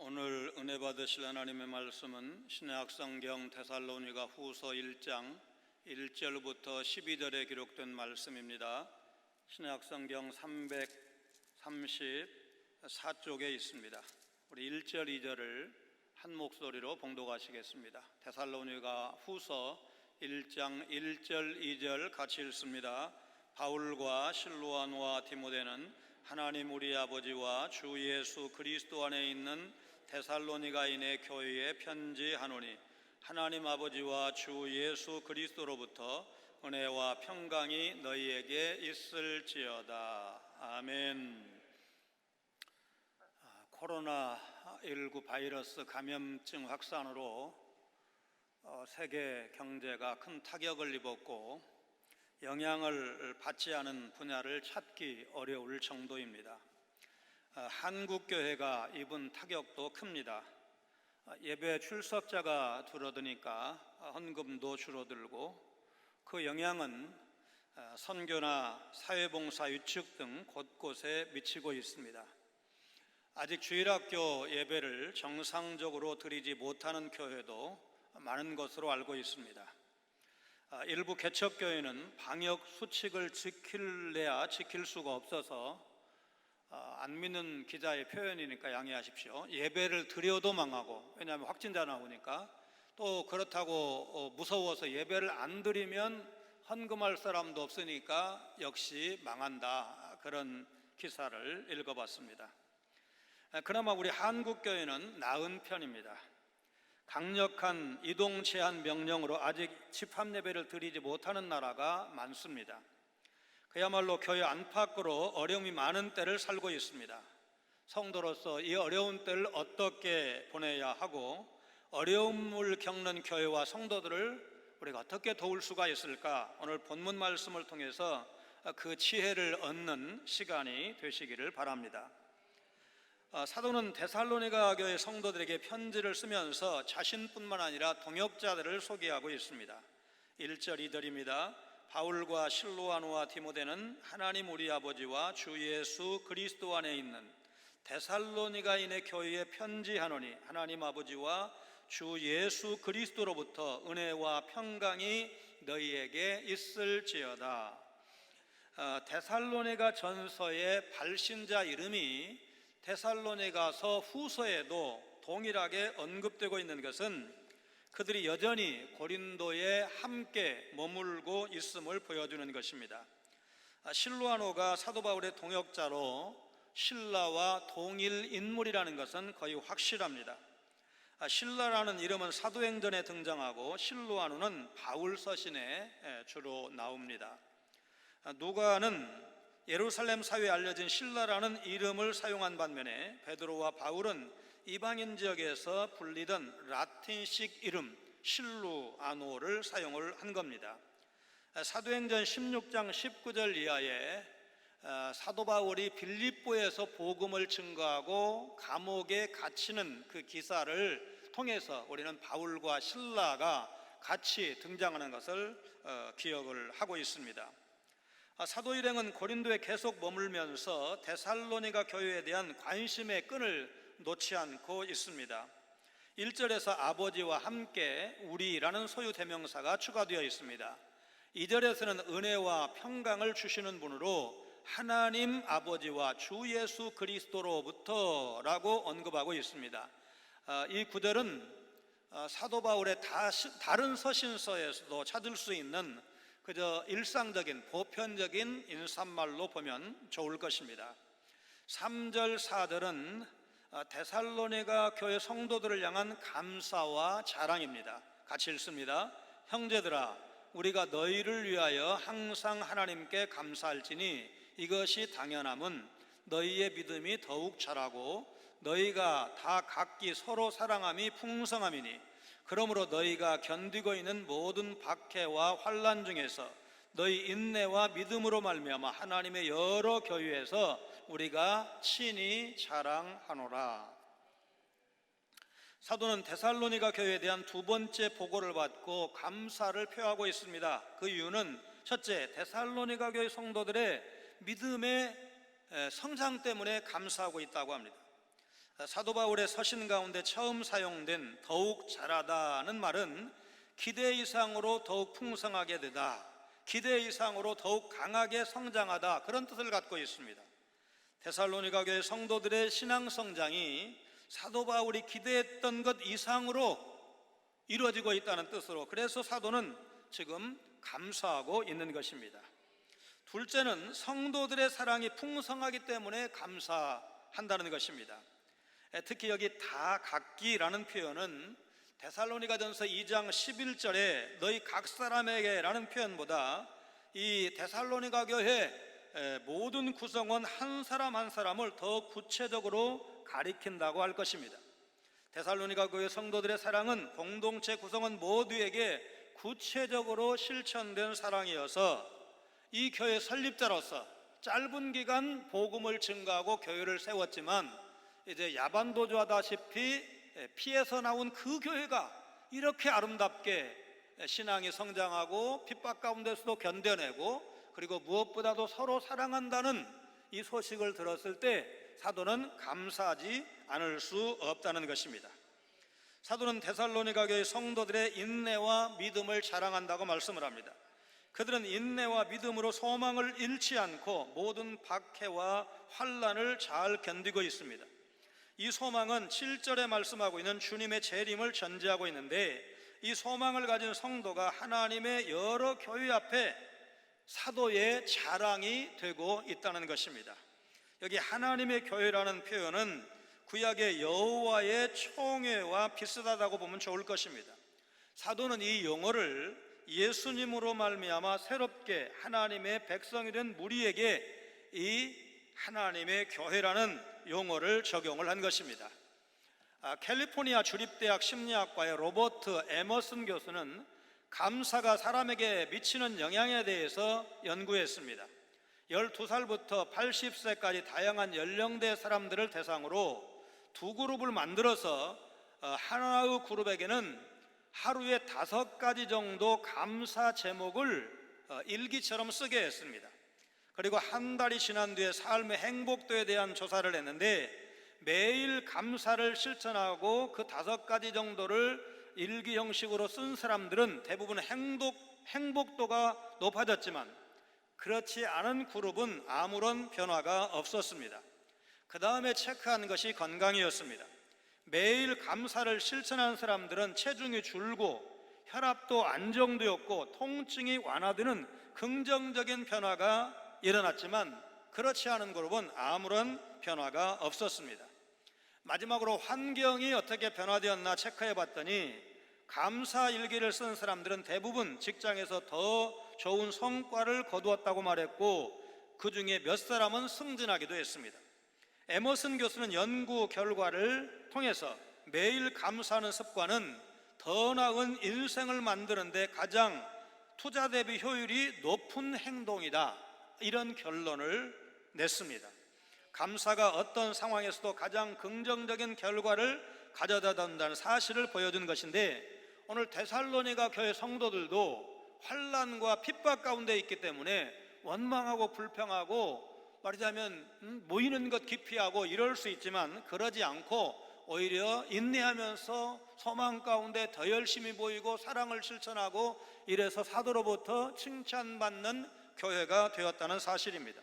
오늘 은혜 받으실 하나님의 말씀은 신약성경 데살로니가 후서 1장 1절부터 12절에 기록된 말씀입니다. 신약성경 334쪽에 있습니다. 우리 1절 2절을 한 목소리로 봉독하시겠습니다. 데살로니가 후서 1장 1절 2절 같이 읽습니다. 바울과 실로아노와 디모데는 하나님 우리 아버지와 주 예수 그리스도 안에 있는 데살로니가인의 교회에 편지하노니 하나님 아버지와 주 예수 그리스도로부터 은혜와 평강이 너희에게 있을지어다. 아멘. 코로나19 바이러스 감염증 확산으로 세계 경제가 큰 타격을 입었고 영향을 받지 않은 분야를 찾기 어려울 정도입니다. 한국교회가 입은 타격도 큽니다. 예배 출석자가 줄어드니까 헌금도 줄어들고 그 영향은 선교나 사회봉사 유축 등 곳곳에 미치고 있습니다. 아직 주일학교 예배를 정상적으로 드리지 못하는 교회도 많은 것으로 알고 있습니다. 일부 개척교회는 방역 수칙을 지킬래야 지킬 수가 없어서 안 믿는 기자의 표현이니까 양해하십시오. 예배를 드려도 망하고, 왜냐하면 확진자 나오니까, 또 그렇다고 무서워서 예배를 안 드리면 헌금할 사람도 없으니까 역시 망한다, 그런 기사를 읽어봤습니다. 그나마 우리 한국교회는 나은 편입니다. 강력한 이동 제한 명령으로 아직 집합 예배를 드리지 못하는 나라가 많습니다. 그야말로 교회 안팎으로 어려움이 많은 때를 살고 있습니다. 성도로서 이 어려운 때를 어떻게 보내야 하고 어려움을 겪는 교회와 성도들을 우리가 어떻게 도울 수가 있을까? 오늘 본문 말씀을 통해서 그 지혜를 얻는 시간이 되시기를 바랍니다. 사도는 데살로니가 교회 성도들에게 편지를 쓰면서 자신뿐만 아니라 동역자들을 소개하고 있습니다. 1절 2절입니다. 바울과 실로아노와 디모데는 하나님 우리 아버지와 주 예수 그리스도 안에 있는 데살로니가인의 교회에 편지하노니 하나님 아버지와 주 예수 그리스도로부터 은혜와 평강이 너희에게 있을지어다. 데살로니가 전서의 발신자 이름이 데살로니가서 후서에도 동일하게 언급되고 있는 것은 그들이 여전히 고린도에 함께 머물고 있음을 보여주는 것입니다. 실로아노가 사도 바울의 동역자로 신라와 동일 인물이라는 것은 거의 확실합니다. 신라라는 이름은 사도행전에 등장하고 실로아노는 바울 서신에 주로 나옵니다. 누가는 예루살렘 사회에 알려진 신라라는 이름을 사용한 반면에 베드로와 바울은 이방인 지역에서 불리던 라틴식 이름 실루아노를 사용을 한 겁니다. 사도행전 16장 19절 이하에 사도 바울이 빌립보에서 복음을 증거하고 감옥에 갇히는 그 기사를 통해서 우리는 바울과 실라가 같이 등장하는 것을 기억을 하고 있습니다. 사도 일행은 고린도에 계속 머물면서 데살로니가 교회에 대한 관심의 끈을 놓지 않고 있습니다. 1절에서 아버지와 함께 우리라는 소유 대명사가 추가되어 있습니다. 2절에서는 은혜와 평강을 주시는 분으로 하나님 아버지와 주 예수 그리스도로부터 라고 언급하고 있습니다. 이 구절은 사도 바울의 다른 서신서에서도 찾을 수 있는 그저 일상적인 보편적인 인사말로 보면 좋을 것입니다. 3절 4절은 데살로니가 교회 성도들을 향한 감사와 자랑입니다. 같이 읽습니다. 형제들아 우리가 너희를 위하여 항상 하나님께 감사할지니 이것이 당연함은 너희의 믿음이 더욱 자라고 너희가 다 각기 서로 사랑함이 풍성함이니 그러므로 너희가 견디고 있는 모든 박해와 환난 중에서 너희 인내와 믿음으로 말미암아 하나님의 여러 교회에서 우리가 친히 자랑하노라. 사도는 데살로니가 교회에 대한 두 번째 보고를 받고 감사를 표하고 있습니다. 그 이유는 첫째, 데살로니가 교회 성도들의 믿음의 성장 때문에 감사하고 있다고 합니다. 사도 바울의 서신 가운데 처음 사용된 더욱 잘하다는 말은 기대 이상으로 더욱 풍성하게 되다, 기대 이상으로 더욱 강하게 성장하다, 그런 뜻을 갖고 있습니다. 데살로니가 교회 성도들의 신앙 성장이 사도 바울이 기대했던 것 이상으로 이루어지고 있다는 뜻으로, 그래서 사도는 지금 감사하고 있는 것입니다. 둘째는 성도들의 사랑이 풍성하기 때문에 감사한다는 것입니다. 특히 여기 다 각기라는 표현은 데살로니가전서 2장 11절에 너희 각 사람에게 라는 표현보다 이 데살로니가 교회 모든 구성원 한 사람 한 사람을 더 구체적으로 가리킨다고 할 것입니다. 데살로니가 교회 성도들의 사랑은 공동체 구성원 모두에게 구체적으로 실천된 사랑이어서 이 교회 설립자로서 짧은 기간 복음을 증거하고 교회를 세웠지만 이제 야반도주하다시피 피해서 나온 그 교회가 이렇게 아름답게 신앙이 성장하고 핍박 가운데서도 견뎌내고 그리고 무엇보다도 서로 사랑한다는 이 소식을 들었을 때 사도는 감사하지 않을 수 없다는 것입니다. 사도는 데살로니가 교회 성도들의 인내와 믿음을 자랑한다고 말씀을 합니다. 그들은 인내와 믿음으로 소망을 잃지 않고 모든 박해와 환난을 잘 견디고 있습니다. 이 소망은 7절에 말씀하고 있는 주님의 재림을 전제하고 있는데, 이 소망을 가진 성도가 하나님의 여러 교회 앞에 사도의 자랑이 되고 있다는 것입니다. 여기 하나님의 교회라는 표현은 구약의 여호와의 총회와 비슷하다고 보면 좋을 것입니다. 사도는 이 용어를 예수님으로 말미암아 새롭게 하나님의 백성이 된 무리에게 이 하나님의 교회라는 용어를 적용을 한 것입니다. 캘리포니아 주립대학 심리학과의 로버트 에머슨 교수는 감사가 사람에게 미치는 영향에 대해서 연구했습니다. 12살부터 80세까지 다양한 연령대 사람들을 대상으로 두 그룹을 만들어서 하나의 그룹에게는 하루에 5가지 정도 감사 제목을 일기처럼 쓰게 했습니다. 그리고 한 달이 지난 뒤에 삶의 행복도에 대한 조사를 했는데 매일 감사를 실천하고 그 5가지 정도를 일기 형식으로 쓴 사람들은 대부분 행복도가 높아졌지만 그렇지 않은 그룹은 아무런 변화가 없었습니다. 그 다음에 체크한 것이 건강이었습니다. 매일 감사를 실천한 사람들은 체중이 줄고 혈압도 안정되었고 통증이 완화되는 긍정적인 변화가 일어났지만 그렇지 않은 그룹은 아무런 변화가 없었습니다. 마지막으로 환경이 어떻게 변화되었나 체크해 봤더니 감사 일기를 쓴 사람들은 대부분 직장에서 더 좋은 성과를 거두었다고 말했고 그 중에 몇 사람은 승진하기도 했습니다. 에머슨 교수는 연구 결과를 통해서 매일 감사하는 습관은 더 나은 인생을 만드는 데 가장 투자 대비 효율이 높은 행동이다, 이런 결론을 냈습니다. 감사가 어떤 상황에서도 가장 긍정적인 결과를 가져다 준다는 사실을 보여준 것인데, 오늘 데살로니가 교회 성도들도 환난과 핍박 가운데 있기 때문에 원망하고 불평하고 말하자면 모이는 것 기피하고 이럴 수 있지만 그러지 않고 오히려 인내하면서 소망 가운데 더 열심히 보이고 사랑을 실천하고 이래서 사도로부터 칭찬받는 교회가 되었다는 사실입니다.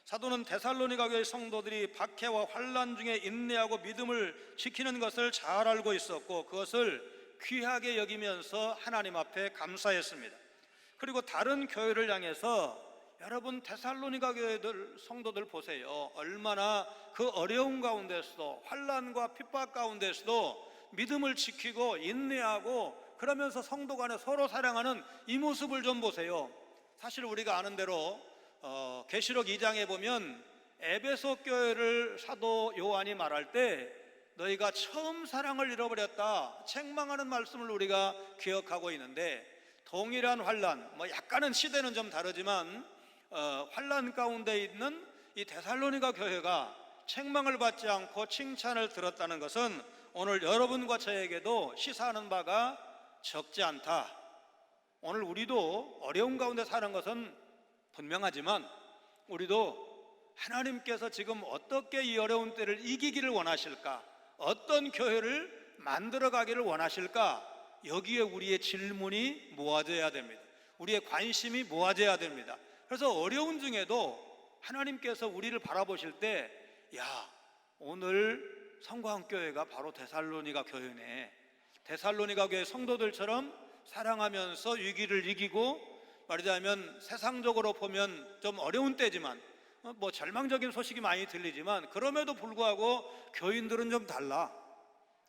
사도는 데살로니가 교회 성도들이 박해와 환난 중에 인내하고 믿음을 지키는 것을 잘 알고 있었고 그것을 귀하게 여기면서 하나님 앞에 감사했습니다. 그리고 다른 교회를 향해서 여러분 데살로니가 교회들 성도들 보세요. 얼마나 그 어려운 가운데서도 환난과 핍박 가운데서도 믿음을 지키고 인내하고 그러면서 성도 간에 서로 사랑하는 이 모습을 좀 보세요. 사실 우리가 아는 대로 계시록 2장에 보면 에베소 교회를 사도 요한이 말할 때 너희가 처음 사랑을 잃어버렸다 책망하는 말씀을 우리가 기억하고 있는데, 동일한 환난, 약간은 시대는 좀 다르지만 환난 가운데 있는 이 데살로니가 교회가 책망을 받지 않고 칭찬을 들었다는 것은 오늘 여러분과 저에게도 시사하는 바가 적지 않다. 오늘 우리도 어려운 가운데 사는 것은 분명하지만 우리도 하나님께서 지금 어떻게 이 어려운 때를 이기기를 원하실까? 어떤 교회를 만들어가기를 원하실까? 여기에 우리의 질문이 모아져야 됩니다. 우리의 관심이 모아져야 됩니다. 그래서 어려운 중에도 하나님께서 우리를 바라보실 때, 야, 오늘 성광교회가 바로 데살로니가 교회네. 데살로니가 교회 성도들처럼 사랑하면서 위기를 이기고, 말하자면 세상적으로 보면 좀 어려운 때지만 뭐 절망적인 소식이 많이 들리지만 그럼에도 불구하고 교인들은 좀 달라.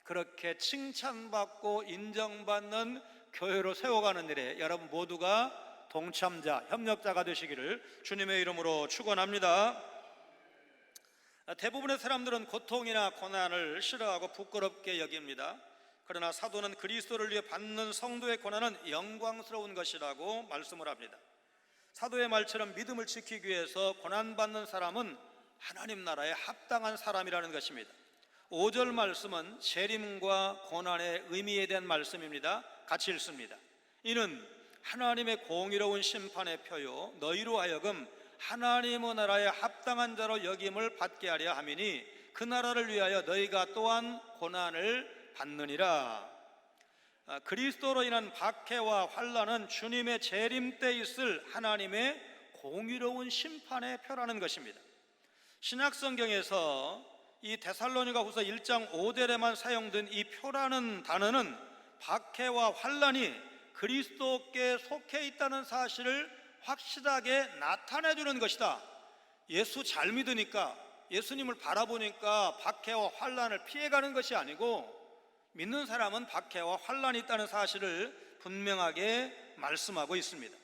그렇게 칭찬받고 인정받는 교회로 세워가는 일에 여러분 모두가 동참자, 협력자가 되시기를 주님의 이름으로 축원합니다. 대부분의 사람들은 고통이나 고난을 싫어하고 부끄럽게 여깁니다. 그러나 사도는 그리스도를 위해 받는 성도의 고난은 영광스러운 것이라고 말씀을 합니다. 사도의 말처럼 믿음을 지키기 위해서 고난받는 사람은 하나님 나라에 합당한 사람이라는 것입니다. 5절 말씀은 재림과 고난의 의미에 대한 말씀입니다. 같이 읽습니다. 이는 하나님의 공의로운 심판의 표요 너희로 하여금 하나님의 나라에 합당한 자로 여김을 받게 하려 함이니 그 나라를 위하여 너희가 또한 고난을 받느니라. 그리스도로 인한 박해와 환난은 주님의 재림 때 있을 하나님의 공의로운 심판의 표라는 것입니다. 신약성경에서 이 데살로니가 후서 1장 5절에만 사용된 이 표라는 단어는 박해와 환난이 그리스도께 속해 있다는 사실을 확실하게 나타내 주는 것이다. 예수 잘 믿으니까, 예수님을 바라보니까 박해와 환난을 피해가는 것이 아니고 믿는 사람은 박해와 환난이 있다는 사실을 분명하게 말씀하고 있습니다.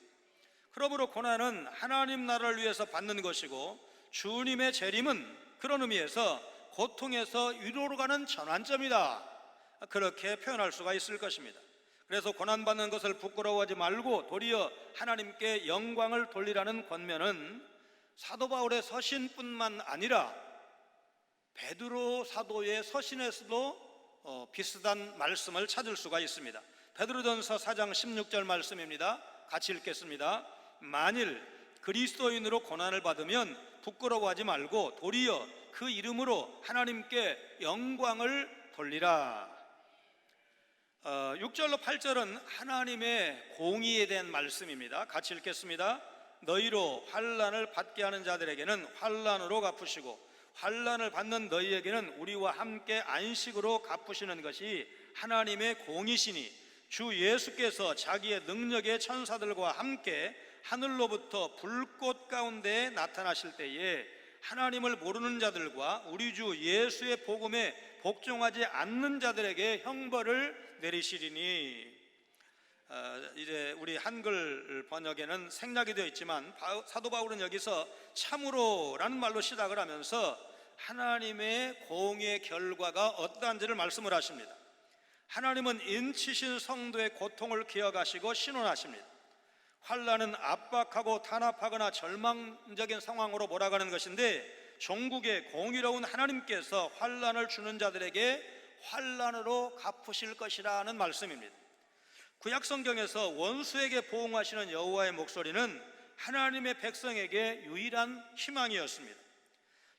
그러므로 고난은 하나님 나라를 위해서 받는 것이고 주님의 재림은 그런 의미에서 고통에서 위로로 가는 전환점이다. 그렇게 표현할 수가 있을 것입니다. 그래서 고난받는 것을 부끄러워하지 말고 도리어 하나님께 영광을 돌리라는 권면은 사도 바울의 서신뿐만 아니라 베드로 사도의 서신에서도 비슷한 말씀을 찾을 수가 있습니다. 베드로전서 4장 16절 말씀입니다. 같이 읽겠습니다. 만일 그리스도인으로 고난을 받으면 부끄러워하지 말고 도리어 그 이름으로 하나님께 영광을 돌리라. 6절로 8절은 하나님의 공의에 대한 말씀입니다. 같이 읽겠습니다. 너희로 환난을 받게 하는 자들에게는 환난으로 갚으시고 환난을 받는 너희에게는 우리와 함께 안식으로 갚으시는 것이 하나님의 공이시니 주 예수께서 자기의 능력의 천사들과 함께 하늘로부터 불꽃 가운데 나타나실 때에 하나님을 모르는 자들과 우리 주 예수의 복음에 복종하지 않는 자들에게 형벌을 내리시리니. 이제 우리 한글 번역에는 생략이 되어 있지만 사도 바울은 여기서 참으로라는 말로 시작을 하면서 하나님의 공의의 결과가 어떠한지를 말씀을 하십니다. 하나님은 인치신 성도의 고통을 기억하시고 신원하십니다. 환난은 압박하고 탄압하거나 절망적인 상황으로 몰아가는 것인데 종국의 공의로운 하나님께서 환난을 주는 자들에게 환난으로 갚으실 것이라는 말씀입니다. 구약 성경에서 원수에게 보응하시는 여호와의 목소리는 하나님의 백성에게 유일한 희망이었습니다.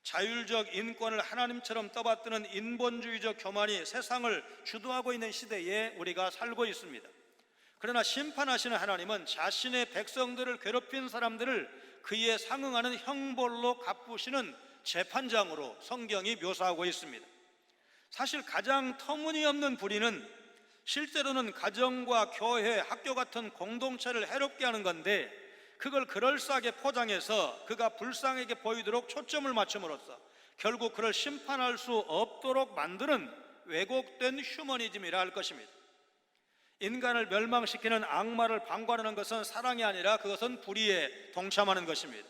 자율적 인권을 하나님처럼 떠받드는 인본주의적 교만이 세상을 주도하고 있는 시대에 우리가 살고 있습니다. 그러나 심판하시는 하나님은 자신의 백성들을 괴롭힌 사람들을 그에 상응하는 형벌로 갚으시는 재판장으로 성경이 묘사하고 있습니다. 사실 가장 터무니없는 불의는 실제로는 가정과 교회, 학교 같은 공동체를 해롭게 하는 건데 그걸 그럴싸하게 포장해서 그가 불쌍하게 보이도록 초점을 맞춤으로써 결국 그를 심판할 수 없도록 만드는 왜곡된 휴머니즘이라 할 것입니다. 인간을 멸망시키는 악마를 방관하는 것은 사랑이 아니라 그것은 불의에 동참하는 것입니다.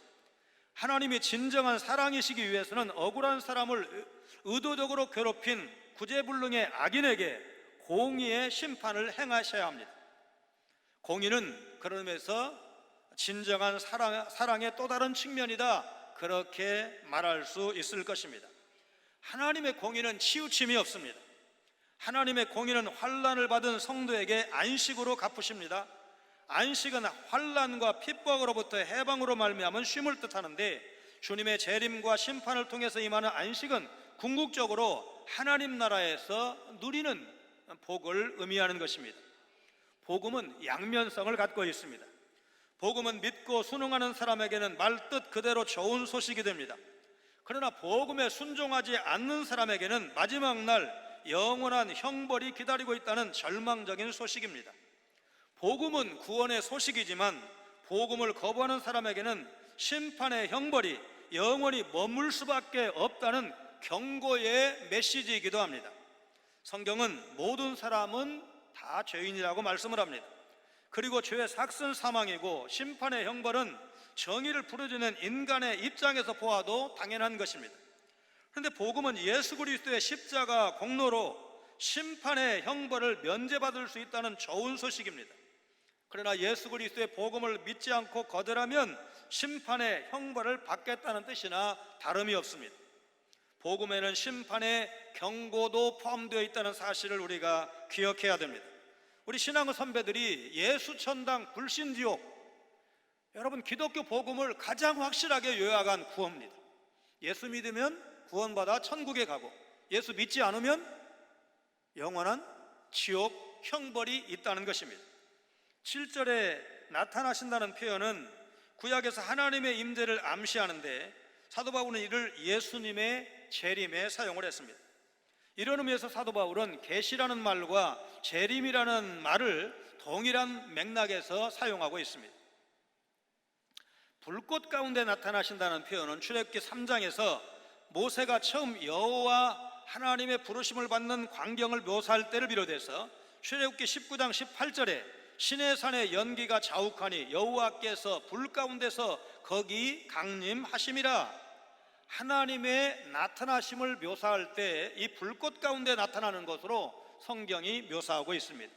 하나님이 진정한 사랑이시기 위해서는 억울한 사람을 의도적으로 괴롭힌 구제불능의 악인에게 공의의 심판을 행하셔야 합니다. 공의는 그런 의미에서 진정한 사랑의 또 다른 측면이다, 그렇게 말할 수 있을 것입니다. 하나님의 공의는 치우침이 없습니다. 하나님의 공의는 환난을 받은 성도에게 안식으로 갚으십니다. 안식은 환난과 핍박으로부터 해방으로 말미암은 쉼을 뜻하는데 주님의 재림과 심판을 통해서 임하는 안식은 궁극적으로 하나님 나라에서 누리는 복을 의미하는 것입니다. 복음은 양면성을 갖고 있습니다. 복음은 믿고 순응하는 사람에게는 말뜻 그대로 좋은 소식이 됩니다. 그러나 복음에 순종하지 않는 사람에게는 마지막 날 영원한 형벌이 기다리고 있다는 절망적인 소식입니다. 복음은 구원의 소식이지만 복음을 거부하는 사람에게는 심판의 형벌이 영원히 머물 수밖에 없다는 경고의 메시지이기도 합니다. 성경은 모든 사람은 다 죄인이라고 말씀을 합니다. 그리고 죄의 삭은 사망이고 심판의 형벌은 정의를 부르짖는 인간의 입장에서 보아도 당연한 것입니다. 그런데 복음은 예수 그리스도의 십자가 공로로 심판의 형벌을 면제받을 수 있다는 좋은 소식입니다. 그러나 예수 그리스도의 복음을 믿지 않고 거절하면 심판의 형벌을 받겠다는 뜻이나 다름이 없습니다. 복음에는 심판의 경고도 포함되어 있다는 사실을 우리가 기억해야 됩니다. 우리 신앙의 선배들이 예수 천당 불신 지옥, 여러분 기독교 복음을 가장 확실하게 요약한 구호입니다. 예수 믿으면 구원받아 천국에 가고 예수 믿지 않으면 영원한 지옥 형벌이 있다는 것입니다. 7절에 나타나신다는 표현은 구약에서 하나님의 임재를 암시하는데 사도 바울은 이를 예수님의 재림에 사용을 했습니다. 이런 의미에서 사도 바울은 계시라는 말과 재림이라는 말을 동일한 맥락에서 사용하고 있습니다. 불꽃 가운데 나타나신다는 표현은 출애굽기 3장에서 모세가 처음 여호와 하나님의 부르심을 받는 광경을 묘사할 때를 비롯해서 출애굽기 19장 18절에 시내산의 연기가 자욱하니 여호와께서 불 가운데서 거기 강림하심이라, 하나님의 나타나심을 묘사할 때 이 불꽃 가운데 나타나는 것으로 성경이 묘사하고 있습니다.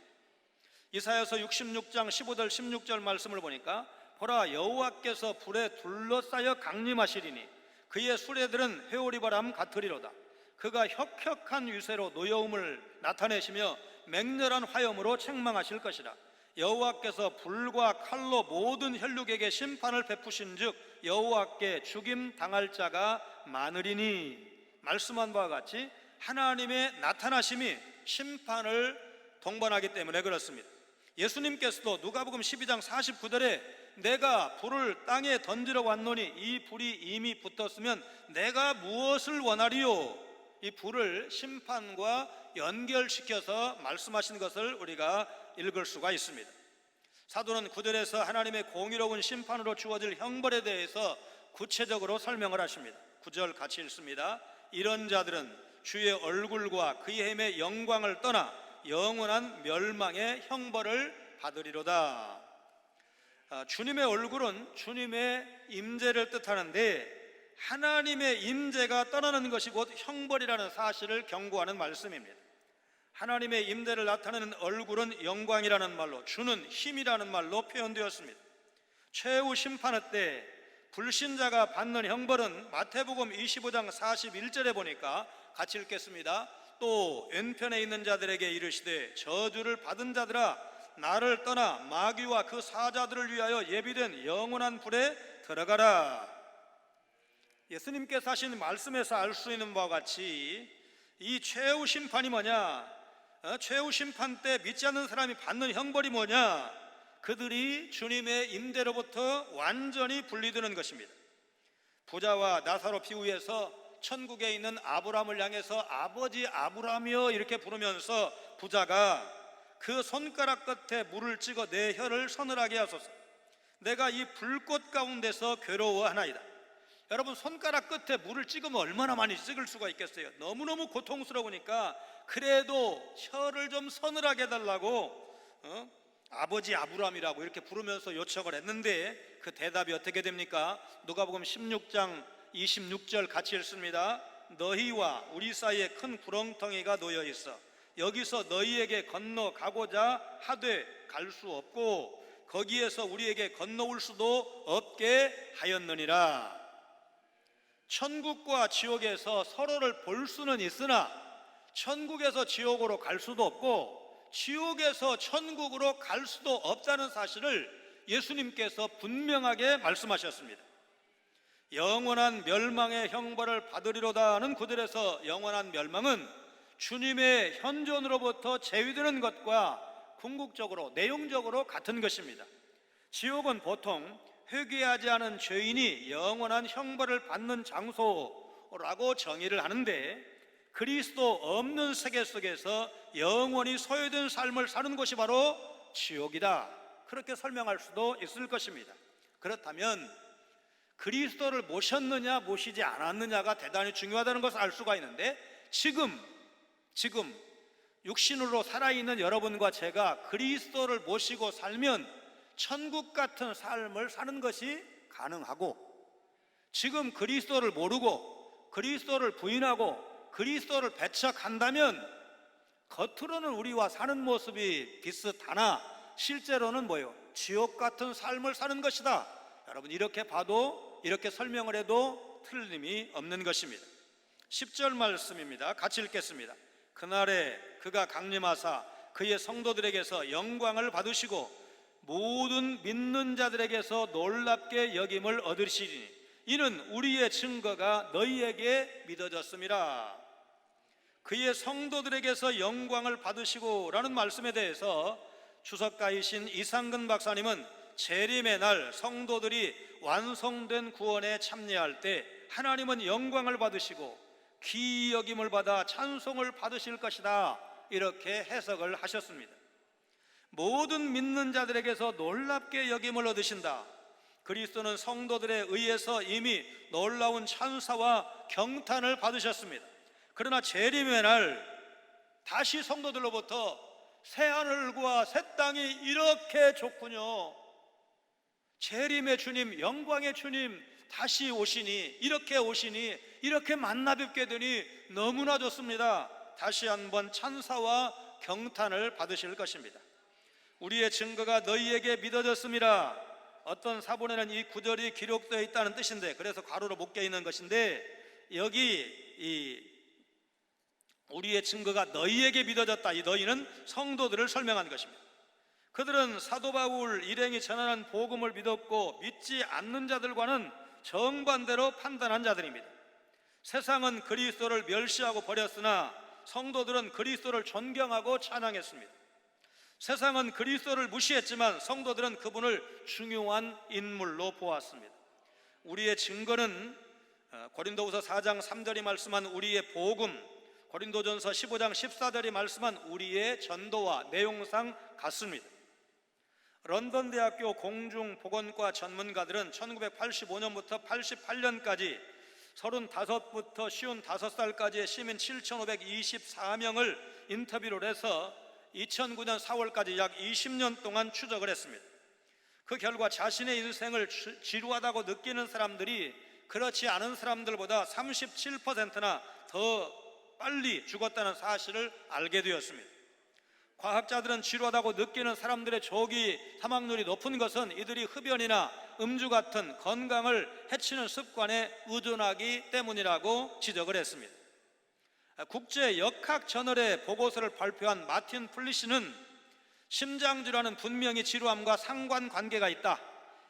이사야서 66장 15절 16절 말씀을 보니까 보라 여호와께서 불에 둘러싸여 강림하시리니 그의 수레들은 회오리바람 같으리로다. 그가 혁혁한 유세로 노여움을 나타내시며 맹렬한 화염으로 책망하실 것이라. 여호와께서 불과 칼로 모든 혈육에게 심판을 베푸신즉 여호와께 죽임 당할 자가 많으리니, 말씀한 바와 같이 하나님의 나타나심이 심판을 동반하기 때문에 그렇습니다. 예수님께서도 누가복음 12장 49절에 내가 불을 땅에 던지러 왔노니 이 불이 이미 붙었으면 내가 무엇을 원하리요? 이 불을 심판과 연결시켜서 말씀하신 것을 우리가 읽을 수가 있습니다. 사도는 9절에서 하나님의 공의로운 심판으로 주어질 형벌에 대해서 구체적으로 설명을 하십니다. 9절 같이 읽습니다. 이런 자들은 주의 얼굴과 그의 힘의 영광을 떠나 영원한 멸망의 형벌을 받으리로다. 주님의 얼굴은 주님의 임재를 뜻하는데 하나님의 임재가 떠나는 것이 곧 형벌이라는 사실을 경고하는 말씀입니다. 하나님의 임재를 나타내는 얼굴은 영광이라는 말로, 주는 힘이라는 말로 표현되었습니다. 최후 심판의 때 불신자가 받는 형벌은 마태복음 25장 41절에 보니까 같이 읽겠습니다. 또 왼편에 있는 자들에게 이르시되 저주를 받은 자들아 나를 떠나 마귀와 그 사자들을 위하여 예비된 영원한 불에 들어가라. 예수님께서 하신 말씀에서 알 수 있는 바와 같이 이 최후 심판이 뭐냐, 최후 심판 때 믿지 않는 사람이 받는 형벌이 뭐냐, 그들이 주님의 임대로부터 완전히 분리되는 것입니다. 부자와 나사로 비유에서 천국에 있는 아브라함을 향해서 아버지 아브라함이여 이렇게 부르면서 부자가 그 손가락 끝에 물을 찍어 내 혀를 서늘하게 하소서. 내가 이 불꽃 가운데서 괴로워하나이다. 여러분, 손가락 끝에 물을 찍으면 얼마나 많이 찍을 수가 있겠어요? 너무너무 고통스러우니까 그래도 혀를 좀 서늘하게 해달라고 아버지 아브라함이라고 이렇게 부르면서 요청을 했는데 그 대답이 어떻게 됩니까? 누가복음 16장 26절 같이 읽습니다. 너희와 우리 사이에 큰 구렁텅이가 놓여 있어 여기서 너희에게 건너가고자 하되 갈 수 없고 거기에서 우리에게 건너올 수도 없게 하였느니라. 천국과 지옥에서 서로를 볼 수는 있으나 천국에서 지옥으로 갈 수도 없고 지옥에서 천국으로 갈 수도 없다는 사실을 예수님께서 분명하게 말씀하셨습니다. 영원한 멸망의 형벌을 받으리로다 하는 구절에서 영원한 멸망은 주님의 현존으로부터 제위되는 것과 궁극적으로 내용적으로 같은 것입니다. 지옥은 보통 회개하지 않은 죄인이 영원한 형벌을 받는 장소라고 정의를 하는데, 그리스도 없는 세계 속에서 영원히 소외된 삶을 사는 것이 바로 지옥이다, 그렇게 설명할 수도 있을 것입니다. 그렇다면 그리스도를 모셨느냐 모시지 않았느냐가 대단히 중요하다는 것을 알 수가 있는데, 지금 육신으로 살아있는 여러분과 제가 그리스도를 모시고 살면 천국 같은 삶을 사는 것이 가능하고, 지금 그리스도를 모르고 그리스도를 부인하고 그리스도를 배척한다면 겉으로는 우리와 사는 모습이 비슷하나 실제로는 뭐예요? 지옥 같은 삶을 사는 것이다. 여러분, 이렇게 봐도, 이렇게 설명을 해도 틀림이 없는 것입니다. 10절 말씀입니다. 같이 읽겠습니다. 그날에 그가 강림하사 그의 성도들에게서 영광을 받으시고 모든 믿는 자들에게서 놀랍게 여김을 얻으시리니 이는 우리의 증거가 너희에게 믿어졌음이라. 그의 성도들에게서 영광을 받으시고 라는 말씀에 대해서 주석가이신 이상근 박사님은 재림의 날 성도들이 완성된 구원에 참여할 때 하나님은 영광을 받으시고 귀히 여김을 받아 찬송을 받으실 것이다, 이렇게 해석을 하셨습니다. 모든 믿는 자들에게서 놀랍게 여김을 얻으신다. 그리스도는 성도들에 의해서 이미 놀라운 찬사와 경탄을 받으셨습니다. 그러나 재림의 날 다시 성도들로부터 새 하늘과 새 땅이 이렇게 좋군요, 재림의 주님, 영광의 주님 다시 오시니, 이렇게 오시니, 이렇게 만나 뵙게 되니 너무나 좋습니다. 다시 한번 찬사와 경탄을 받으실 것입니다. 우리의 증거가 너희에게 믿어졌습니다. 어떤 사본에는 이 구절이 기록되어 있다는 뜻인데, 그래서 가로로 묶여 있는 것인데, 여기 우리의 증거가 너희에게 믿어졌다, 이 너희는 성도들을 설명한 것입니다. 그들은 사도 바울 일행이 전하는 복음을 믿었고 믿지 않는 자들과는 정반대로 판단한 자들입니다. 세상은 그리스도를 멸시하고 버렸으나 성도들은 그리스도를 존경하고 찬양했습니다. 세상은 그리스도를 무시했지만 성도들은 그분을 중요한 인물로 보았습니다. 우리의 증거는 고린도후서 4장 3절이 말씀한 우리의 복음, 고린도전서 15장 14절이 말씀한 우리의 전도와 내용상 같습니다. 런던 대학교 공중보건과 전문가들은 1985년부터 88년까지 35부터 55살까지의 시민 7,524명을 인터뷰를 해서 2009년 4월까지 약 20년 동안 추적을 했습니다. 그 결과 자신의 인생을 지루하다고 느끼는 사람들이 그렇지 않은 사람들보다 37%나 더 빨리 죽었다는 사실을 알게 되었습니다. 과학자들은 지루하다고 느끼는 사람들의 조기 사망률이 높은 것은 이들이 흡연이나 음주 같은 건강을 해치는 습관에 의존하기 때문이라고 지적을 했습니다. 국제 역학 저널의 보고서를 발표한 마틴 플리시는 심장질환은 분명히 지루함과 상관관계가 있다,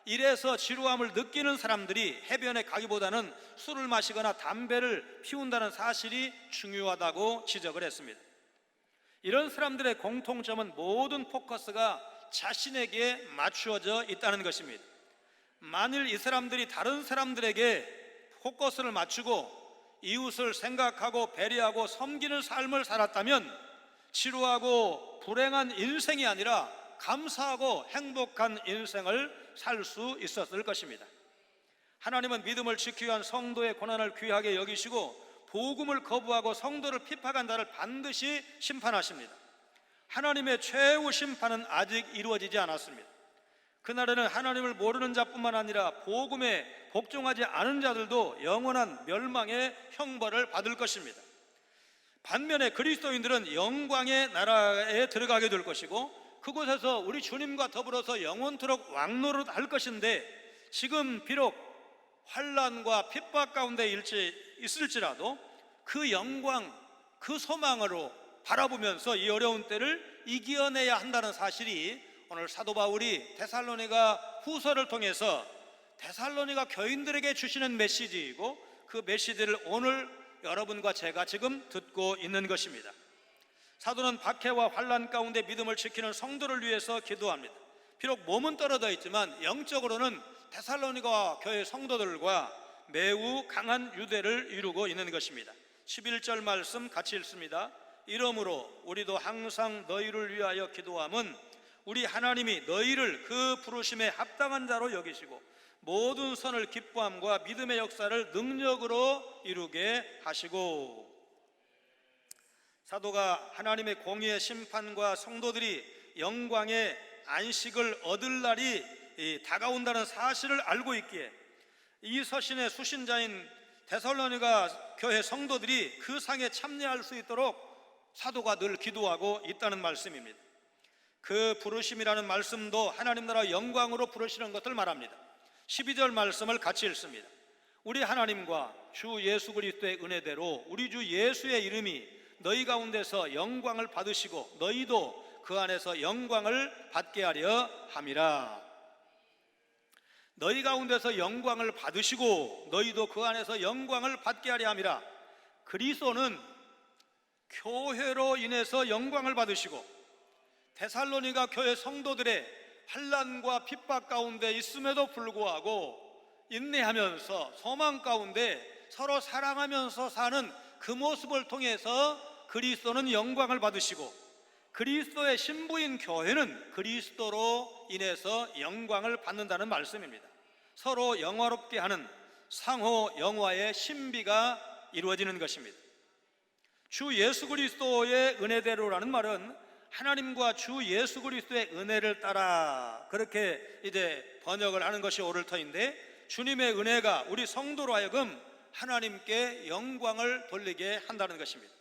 이래서 지루함을 느끼는 사람들이 해변에 가기보다는 술을 마시거나 담배를 피운다는 사실이 중요하다고 지적을 했습니다. 이런 사람들의 공통점은 모든 포커스가 자신에게 맞추어져 있다는 것입니다. 만일 이 사람들이 다른 사람들에게 포커스를 맞추고 이웃을 생각하고 배려하고 섬기는 삶을 살았다면 지루하고 불행한 인생이 아니라 감사하고 행복한 인생을 살 수 있었을 것입니다. 하나님은 믿음을 지키기 위한 성도의 고난을 귀하게 여기시고 복음을 거부하고 성도를 핍박한 자를 반드시 심판하십니다. 하나님의 최후 심판은 아직 이루어지지 않았습니다. 그날에는 하나님을 모르는 자뿐만 아니라 복음에 복종하지 않은 자들도 영원한 멸망의 형벌을 받을 것입니다. 반면에 그리스도인들은 영광의 나라에 들어가게 될 것이고 그곳에서 우리 주님과 더불어서 영원토록 왕노릇할 것인데, 지금 비록 환난과 핍박 가운데 있을지라도 그 영광, 그 소망으로 바라보면서 이 어려운 때를 이겨내야 한다는 사실이 오늘 사도 바울이 데살로니가 후서를 통해서 데살로니가 교인들에게 주시는 메시지이고, 그 메시지를 오늘 여러분과 제가 지금 듣고 있는 것입니다. 사도는 박해와 환난 가운데 믿음을 지키는 성도를 위해서 기도합니다. 비록 몸은 떨어져 있지만 영적으로는 데살로니가 교회 성도들과 매우 강한 유대를 이루고 있는 것입니다. 11절 말씀 같이 읽습니다. 이러므로 우리도 항상 너희를 위하여 기도함은 우리 하나님이 너희를 그 부르심에 합당한 자로 여기시고 모든 선을 기뻐함과 믿음의 역사를 능력으로 이루게 하시고. 사도가 하나님의 공의의 심판과 성도들이 영광의 안식을 얻을 날이 다가온다는 사실을 알고 있기에 이 서신의 수신자인 데살로니가 교회 성도들이 그 상에 참여할 수 있도록 사도가 늘 기도하고 있다는 말씀입니다. 그 부르심이라는 말씀도 하나님 나라 영광으로 부르시는 것을 말합니다. 12절 말씀을 같이 읽습니다. 우리 하나님과 주 예수 그리스도의 은혜대로 우리 주 예수의 이름이 너희 가운데서 영광을 받으시고 너희도 그 안에서 영광을 받게 하려 함이라. 너희 가운데서 영광을 받으시고 너희도 그 안에서 영광을 받게 하려 함이라. 그리스도는 교회로 인해서 영광을 받으시고 데살로니가 교회 성도들의 환난과 핍박 가운데 있음에도 불구하고 인내하면서 소망 가운데 서로 사랑하면서 사는 그 모습을 통해서 그리스도는 영광을 받으시고 그리스도의 신부인 교회는 그리스도로 인해서 영광을 받는다는 말씀입니다. 서로 영화롭게 하는 상호 영화의 신비가 이루어지는 것입니다. 주 예수 그리스도의 은혜대로라는 말은 하나님과 주 예수 그리스도의 은혜를 따라, 그렇게 이제 번역을 하는 것이 옳을 터인데, 주님의 은혜가 우리 성도로 하여금 하나님께 영광을 돌리게 한다는 것입니다.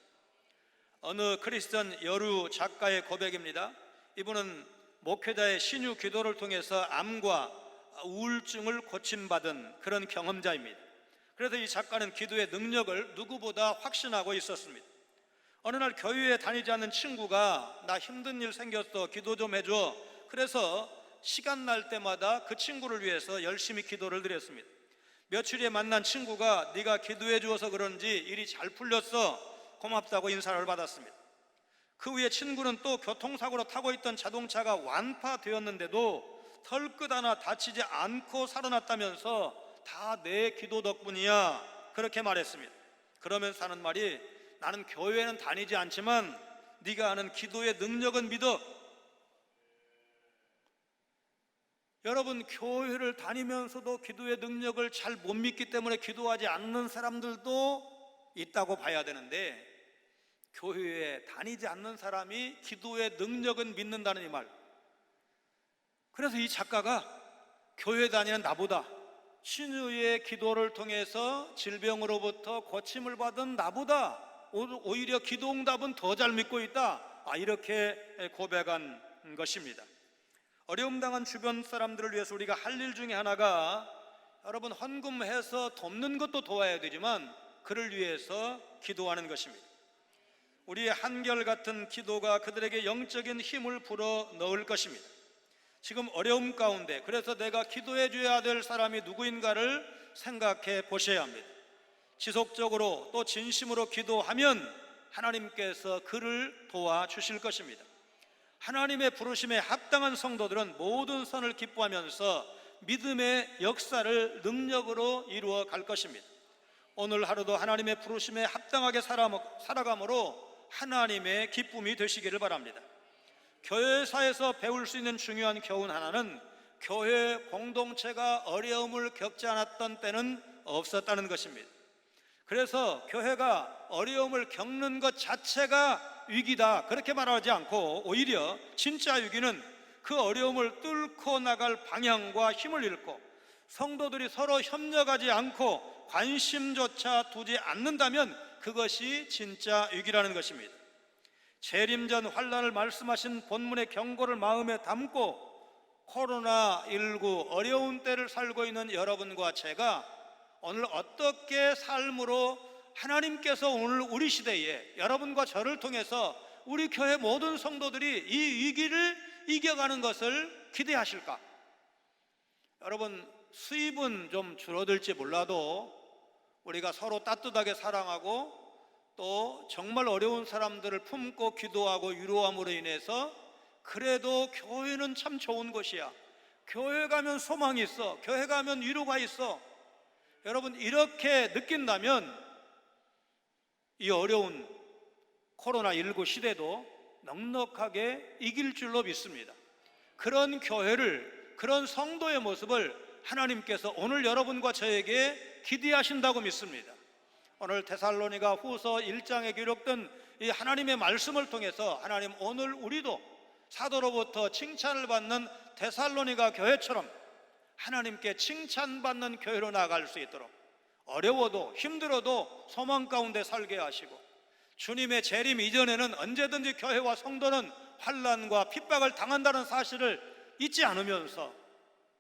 어느 크리스천 여류 작가의 고백입니다. 이분은 목회자의 신유 기도를 통해서 암과 우울증을 고침받은 그런 경험자입니다. 그래서 이 작가는 기도의 능력을 누구보다 확신하고 있었습니다. 어느 날 교회에 다니지 않는 친구가 나 힘든 일 생겼어, 기도 좀 해줘. 그래서 시간 날 때마다 그 친구를 위해서 열심히 기도를 드렸습니다. 며칠에 만난 친구가 네가 기도해 주어서 그런지 일이 잘 풀렸어, 고맙다고 인사를 받았습니다. 그 후에 친구는 또 교통사고로 타고 있던 자동차가 완파되었는데도 털끝 하나 다치지 않고 살아났다면서 다 내 기도 덕분이야, 그렇게 말했습니다. 그러면서 하는 말이, 나는 교회는 다니지 않지만 네가 하는 기도의 능력은 믿어. 여러분, 교회를 다니면서도 기도의 능력을 잘 못 믿기 때문에 기도하지 않는 사람들도 있다고 봐야 되는데, 교회에 다니지 않는 사람이 기도의 능력은 믿는다는 이 말. 그래서 이 작가가 교회 다니는 나보다, 신유의 기도를 통해서 질병으로부터 고침을 받은 나보다 오히려 기도응답은 더 잘 믿고 있다, 이렇게 고백한 것입니다. 어려움 당한 주변 사람들을 위해서 우리가 할 일 중에 하나가, 여러분, 헌금해서 돕는 것도 도와야 되지만 그를 위해서 기도하는 것입니다. 우리의 한결같은 기도가 그들에게 영적인 힘을 불어 넣을 것입니다. 지금 어려움 가운데, 그래서 내가 기도해 줘야 될 사람이 누구인가를 생각해 보셔야 합니다. 지속적으로 또 진심으로 기도하면 하나님께서 그를 도와주실 것입니다. 하나님의 부르심에 합당한 성도들은 모든 선을 기뻐하면서 믿음의 역사를 능력으로 이루어 갈 것입니다. 오늘 하루도 하나님의 부르심에 합당하게 살아감으로 하나님의 기쁨이 되시기를 바랍니다. 교회사에서 배울 수 있는 중요한 교훈 하나는, 교회 공동체가 어려움을 겪지 않았던 때는 없었다는 것입니다. 그래서 교회가 어려움을 겪는 것 자체가 위기다, 그렇게 말하지 않고 오히려 진짜 위기는 그 어려움을 뚫고 나갈 방향과 힘을 잃고 성도들이 서로 협력하지 않고 관심조차 두지 않는다면 그것이 진짜 위기라는 것입니다. 재림전 환난을 말씀하신 본문의 경고를 마음에 담고 코로나19 어려운 때를 살고 있는 여러분과 제가 오늘 어떻게 삶으로 하나님께서 오늘 우리 시대에 여러분과 저를 통해서 우리 교회 모든 성도들이 이 위기를 이겨가는 것을 기대하실까? 여러분, 수입은 좀 줄어들지 몰라도 우리가 서로 따뜻하게 사랑하고 또 정말 어려운 사람들을 품고 기도하고 위로함으로 인해서 그래도 교회는 참 좋은 곳이야. 교회 가면 소망이 있어. 교회 가면 위로가 있어. 여러분, 이렇게 느낀다면 이 어려운 코로나19 시대도 넉넉하게 이길 줄로 믿습니다. 그런 교회를, 그런 성도의 모습을 하나님께서 오늘 여러분과 저에게 기대하신다고 믿습니다. 오늘 데살로니가 후서 1장에 기록된 이 하나님의 말씀을 통해서 하나님, 오늘 우리도 사도로부터 칭찬을 받는 데살로니가 교회처럼 하나님께 칭찬받는 교회로 나아갈 수 있도록 어려워도 힘들어도 소망 가운데 살게 하시고, 주님의 재림 이전에는 언제든지 교회와 성도는 환난과 핍박을 당한다는 사실을 잊지 않으면서,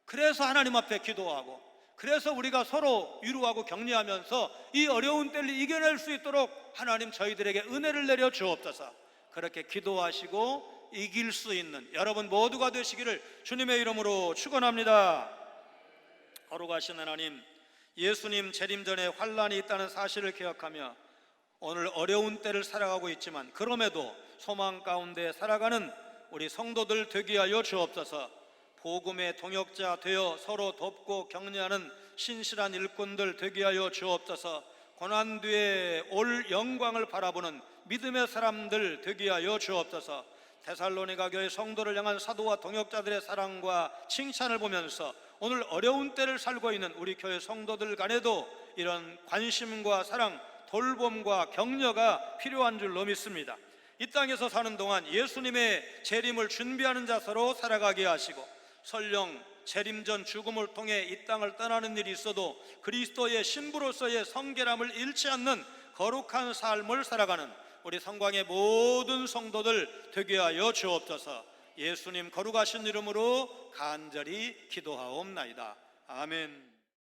그래서 하나님 앞에 기도하고, 그래서 우리가 서로 위로하고 격려하면서 이 어려운 때를 이겨낼 수 있도록 하나님 저희들에게 은혜를 내려 주옵소서. 그렇게 기도하시고 이길 수 있는 여러분 모두가 되시기를 주님의 이름으로 축원합니다. 거룩하신 하나님, 예수님 재림 전에 환난이 있다는 사실을 기억하며 오늘 어려운 때를 살아가고 있지만 그럼에도 소망 가운데 살아가는 우리 성도들 되게 하여 주옵소서. 복음의 동역자 되어 서로 돕고 격려하는 신실한 일꾼들 되게 하여 주옵소서. 고난 뒤에 올 영광을 바라보는 믿음의 사람들 되게 하여 주옵소서. 데살로니가 교회 성도를 향한 사도와 동역자들의 사랑과 칭찬을 보면서 오늘 어려운 때를 살고 있는 우리 교회 성도들 간에도 이런 관심과 사랑, 돌봄과 격려가 필요한 줄로 믿습니다. 이 땅에서 사는 동안 예수님의 재림을 준비하는 자세로 살아가게 하시고, 설령 재림 전 죽음을 통해 이 땅을 떠나는 일이 있어도 그리스도의 신부로서의 성결함을 잃지 않는 거룩한 삶을 살아가는 우리 성광의 모든 성도들 되게 하여 주옵소서. 예수님 거룩하신 이름으로 간절히 기도하옵나이다. 아멘.